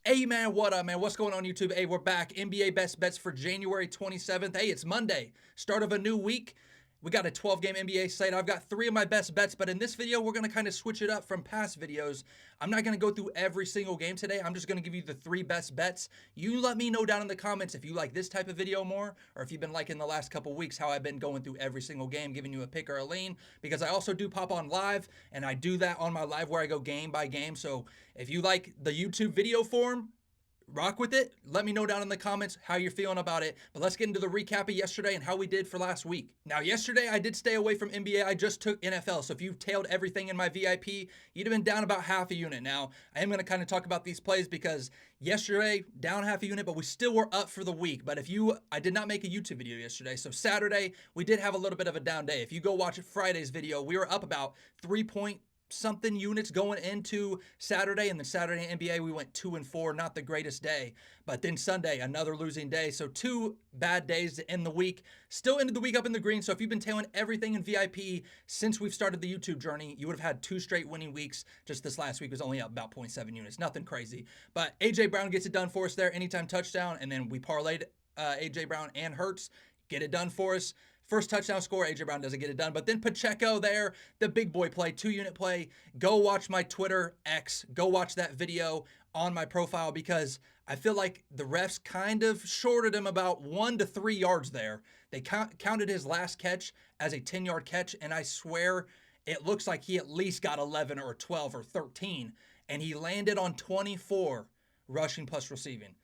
Hey man, what up, man? What's going on, YouTube? Hey, we're back. NBA best bets for January 27th. Hey, it's Monday, start of a new week. We got a 12-game NBA slate. I've got 3 of my best bets, but in this video, we're going to kind of switch it up from past videos. I'm not going to go through every single game today. I'm just going to give you the 3 best bets. You let me know down in the comments if you like this type of video more, or if you've been liking the last couple weeks how I've been going through every single game, giving you a pick or a lean, because I also do pop on live, and I do that on my live where I go game by game. So if you like the YouTube video form, rock with it. Let me know down in the comments how you're feeling about it. But let's get into the recap of yesterday and how we did for last week. Now, yesterday I did stay away from NBA. I just took NFL. So if you've tailed everything in my VIP, you'd have been down about half a unit. Now, I am going to kind of talk about these plays because yesterday, down half a unit, but we still were up for the week. But I did not make a YouTube video yesterday. So Saturday, we did have a little bit of a down day. If you go watch Friday's video, we were up about 3-point-something units going into Saturday, and then Saturday NBA we went 2 and 4, not the greatest day. But then Sunday, another losing day. So 2 bad days to end the week. Still ended the week up in the green. So if you've been tailing everything in VIP since we've started the YouTube journey, you would have had 2 straight winning weeks. Just this last week was only up about 0.7 units. Nothing crazy. But AJ Brown gets it done for us there, anytime touchdown, and then we parlayed AJ Brown and Hurts. Get it done for us. First touchdown score, AJ Brown doesn't get it done. But then Pacheco there, the big boy play, 2-unit play. Go watch my Twitter X. Go watch that video on my profile because I feel like the refs kind of shorted him about 1 to 3 yards there. They counted his last catch as a 10-yard catch, and I swear it looks like he at least got 11 or 12 or 13, and he landed on 24 rushing plus receiving.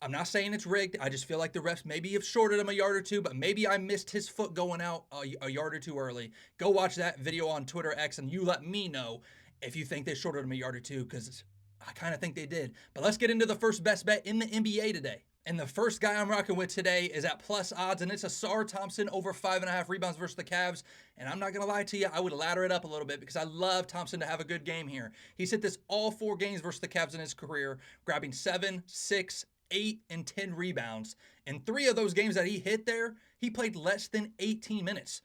I'm not saying it's rigged. I just feel like the refs maybe have shorted him a yard or two, but maybe I missed his foot going out a yard or two early. Go watch that video on Twitter X, and you let me know if you think they shorted him a yard or two, because I kind of think they did. But let's get into the first best bet in the NBA today. And the first guy I'm rocking with today is at plus odds, and it's Ausar Thompson over 5.5 rebounds versus the Cavs. And I'm not going to lie to you, I would ladder it up a little bit because I love Thompson to have a good game here. He's hit this all 4 games versus the Cavs in his career, grabbing 7, 6, 8, and 10 rebounds. In 3 of those games that he hit there, he played less than 18 minutes.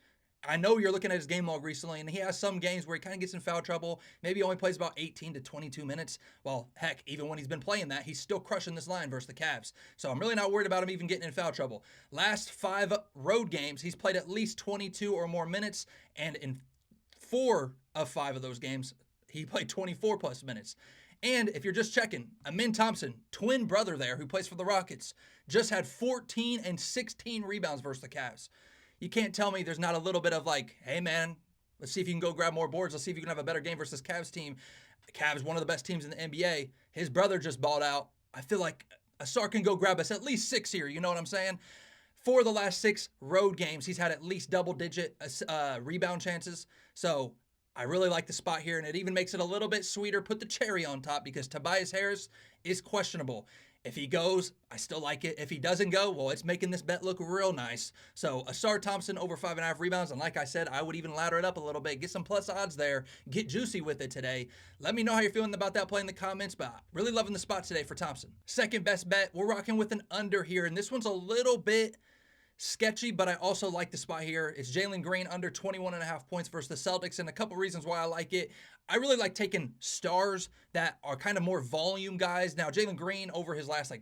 I know you're looking at his game log recently, and he has some games where he kind of gets in foul trouble. Maybe he only plays about 18 to 22 minutes. Well, heck, even when he's been playing that, he's still crushing this line versus the Cavs. So I'm really not worried about him even getting in foul trouble. Last 5 road games, he's played at least 22 or more minutes, and in 4 of 5 of those games, he played 24 plus minutes. And if you're just checking, Amin Thompson, twin brother there who plays for the Rockets, just had 14 and 16 rebounds versus the Cavs. You can't tell me there's not a little bit of like, hey man, let's see if you can go grab more boards. Let's see if you can have a better game versus this Cavs team. The Cavs, one of the best teams in the NBA. His brother just balled out. I feel like Ausar can go grab us at least 6 here. You know what I'm saying? For the last 6 road games, he's had at least double-digit rebound chances. So I really like the spot here, and it even makes it a little bit sweeter. Put the cherry on top because Tobias Harris is questionable. If he goes, I still like it. If he doesn't go, well, it's making this bet look real nice. So Ausar Thompson over 5.5 rebounds, and like I said, I would even ladder it up a little bit. Get some plus odds there. Get juicy with it today. Let me know how you're feeling about that play in the comments, but really loving the spot today for Thompson. Second best bet, we're rocking with an under here, and this one's a little bit sketchy, but I also like the spot here. It's Jalen Green under 21.5 points versus the Celtics, and a couple reasons why I like it. I really like taking stars that are kind of more volume guys. Now, Jalen Green over his last,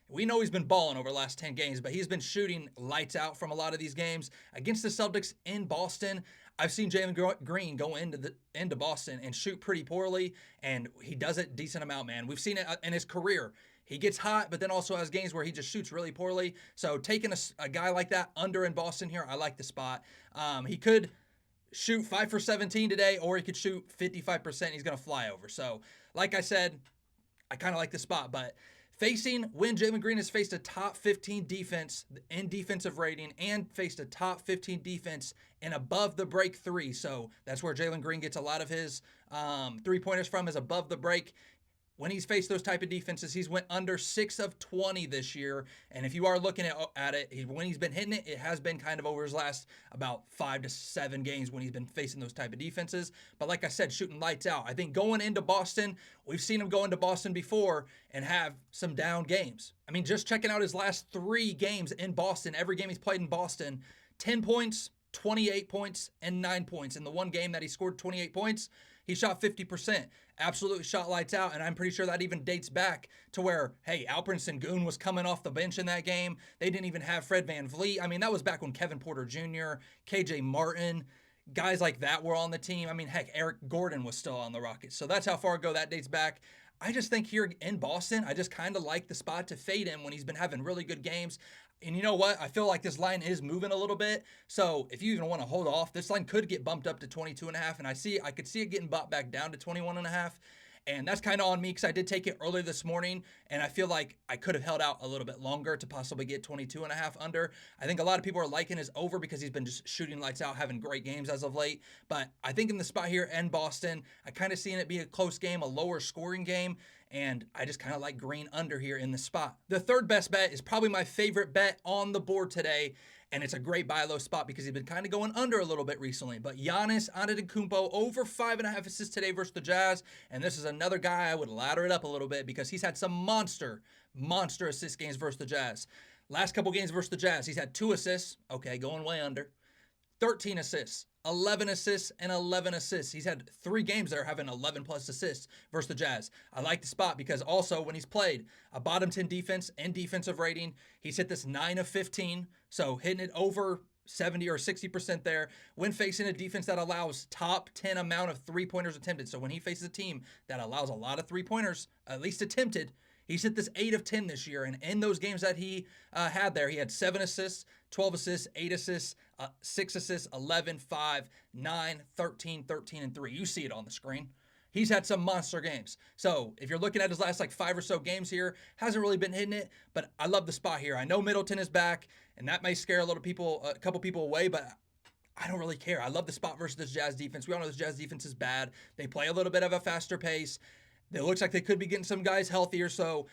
we know he's been balling over the last 10 games, but he's been shooting lights out from a lot of these games. Against the Celtics in Boston, I've seen Jalen Green go into Boston and shoot pretty poorly, and he does it a decent amount, man. We've seen it in his career. He gets hot, but then also has games where he just shoots really poorly. So taking a guy like that under in Boston here, I like the spot. He could shoot 5 for 17 today, or he could shoot 55%. He's going to fly over. So like I said, I kind of like the spot, but when Jalen Green has faced a top 15 defense in defensive rating and faced a top 15 defense in above the break 3. So that's where Jalen Green gets a lot of his 3-pointers from, is above the break. When he's faced those type of defenses, he's went under 6 of 20 this year. And if you are looking at it, when he's been hitting it, it has been kind of over his last about 5 to 7 games when he's been facing those type of defenses. But like I said, shooting lights out. I think going into Boston, we've seen him go into Boston before and have some down games. I mean, just checking out his last 3 games in Boston, every game he's played in Boston, 10 points, 28 points, and 9 points. In the one game that he scored 28 points, He shot 50%, absolutely shot lights out, and I'm pretty sure that even dates back to where, hey, Alperen Sengun was coming off the bench in that game. They didn't even have Fred VanVleet. I mean, that was back when Kevin Porter Jr., KJ Martin, guys like that were on the team. I mean, heck, Eric Gordon was still on the Rockets. So that's how far ago that dates back. I just think here in Boston, I just kind of like the spot to fade him when he's been having really good games. And you know what? I feel like this line is moving a little bit. So if you even want to hold off, this line could get bumped up to 22.5. And I could see it getting bumped back down to 21.5. And that's kind of on me because I did take it early this morning, and I feel like I could have held out a little bit longer to possibly get 22.5 under. I think a lot of people are liking his over because he's been just shooting lights out, having great games as of late. But I think in the spot here in Boston, I kind of seen it be a close game, a lower scoring game, and I just kind of like green under here in the spot. The third best bet is probably my favorite bet on the board today, and it's a great buy low spot because he's been kind of going under a little bit recently. But Giannis Antetokounmpo over 5.5 assists today versus the Jazz, and this is another guy I would ladder it up a little bit because he's had some monster assist games versus the Jazz. Last couple games versus the Jazz, he's had 2 assists, okay, going way under, 13 assists, 11 assists, and 11 assists. He's had 3 games that are having 11 plus assists versus the Jazz. I like the spot because also when he's played a bottom 10 defense and defensive rating, he's hit this 9 of 15, so hitting it over 70 or 60% there when facing a defense that allows top 10 amount of 3-pointers attempted. So when he faces a team that allows a lot of 3-pointers, at least attempted, he's hit this 8 of 10 this year. And in those games that he had there, he had 7 assists, 12 assists, 8 assists, 6 assists, 11, 5, 9, 13, 13, and 3. You see it on the screen. He's had some monster games. So if you're looking at his last like 5 or so games here, hasn't really been hitting it, but I love the spot here. I know Middleton is back, and that may scare a couple people away, but I don't really care. I love the spot versus this Jazz defense. We all know this Jazz defense is bad. They play a little bit of a faster pace. It looks like they could be getting some guys healthier, so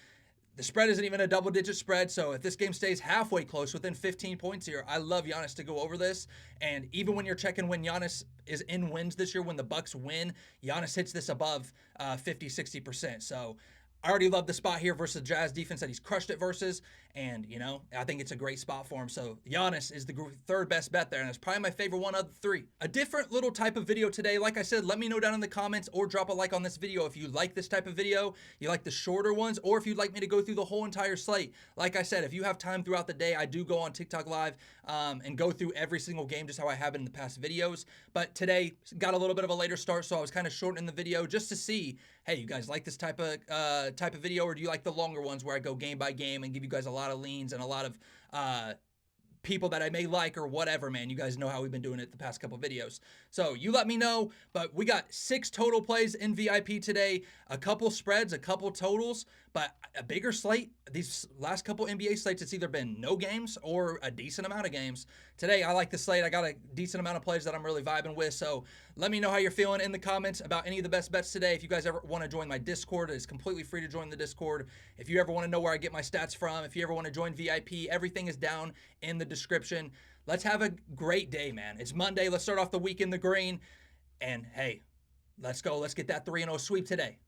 the spread isn't even a double-digit spread, so if this game stays halfway close, within 15 points here, I love Giannis to go over this. And even when you're checking when Giannis is in wins this year, when the Bucks win, Giannis hits this above 50, 60%. So I already love the spot here versus the Jazz defense that he's crushed it versus, and, you know, I think it's a great spot for him. So Giannis is the third best bet there, and it's probably my favorite one of the 3. A different little type of video today. Like I said, let me know down in the comments or drop a like on this video if you like this type of video, you like the shorter ones, or if you'd like me to go through the whole entire slate. Like I said, if you have time throughout the day, I do go on TikTok Live and go through every single game just how I have in the past videos. But today got a little bit of a later start, so I was kind of shortening the video just to see, hey, you guys like this type of video, or do you like the longer ones where I go game by game and give you guys a lot of leans and a lot of people that I may like or whatever, man. You guys know how we've been doing it the past couple videos. So you let me know, but we got 6 total plays in VIP today, a couple spreads, a couple totals, but a bigger slate. These last couple NBA slates, it's either been no games or a decent amount of games. Today, I like the slate. I got a decent amount of plays that I'm really vibing with, so let me know how you're feeling in the comments about any of the best bets today. If you guys ever want to join my Discord, it's completely free to join the Discord. If you ever want to know where I get my stats from, if you ever want to join VIP, everything is down in the description. Let's have a great day, man. It's Monday. Let's start off the week in the green. And hey, let's go. Let's get that 3-0 sweep today.